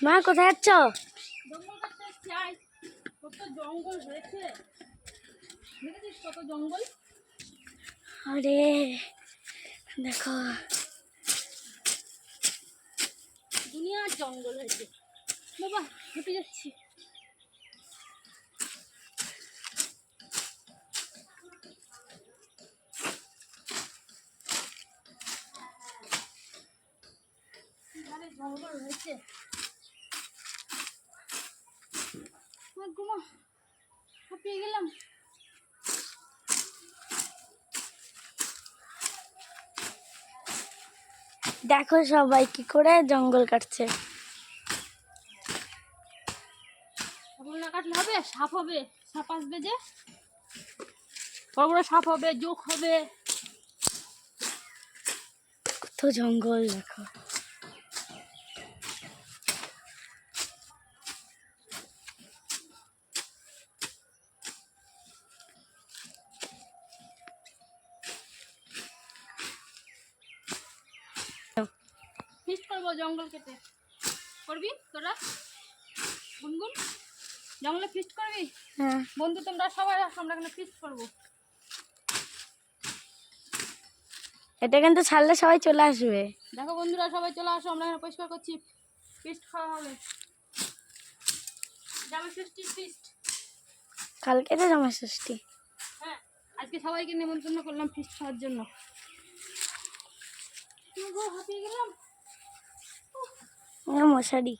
মা কোথায় যাচ্ছ? জঙ্গল কাটতে চাই। কত জঙ্গল হয়েছে, দেখেছিস কত জঙ্গল? আরে দেখো দুনিয়ার জঙ্গল হয়েছে। বাবা হেঁটে যাচ্ছি। জঙ্গল হয়েছে। ঘুমা হাঁপিয়ে গেলাম। দেখো সবাই কি করে জঙ্গল কাটছে। জঙ্গল না কাটলে হবে? সাপ হবে, সাপ আসবে যে বড় বড় সাপ হবে, জোক হবে। কত জঙ্গল দেখো। ফিস্ট করবো জঙ্গল কেটে। করবি তোরা? গুনগুন জঙ্গলে ফিস্ট করবি? হ্যাঁ বন্ধু তোমরা সবাই আসো, আমরা এখানে ফিস্ট করবো। এটা কিন্তু ছাড়লে সবাই চলে আসবে। দেখো বন্ধুরা সবাই চলে আসো, আমরা এখানে পরিষ্কার করছি। ফিস্ট খাওয়া হবে। জামাই ষষ্ঠীর ফিস্ট। কালকে তো জামাই ষষ্ঠী। হ্যাঁ, আজকে সবাইকে নিমন্ত্রণ করলাম ফিস্ট খাওয়ার জন্য। হাঁপিয়ে গেলাম। মশারি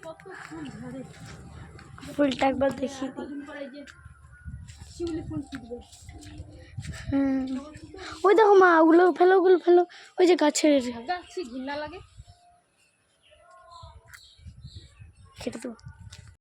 কত ফুল ধরে, ফুলটা একবার দেখিয়ে দিই। কদিন পরে যে শিউলি ফুল ফুটবে। ওই দেখো মা, ওগুলো ফেলো, ওগুলো ফেলো, ওই যে গাছের গাছ ঘৃণা লাগে। কেটে দেবো।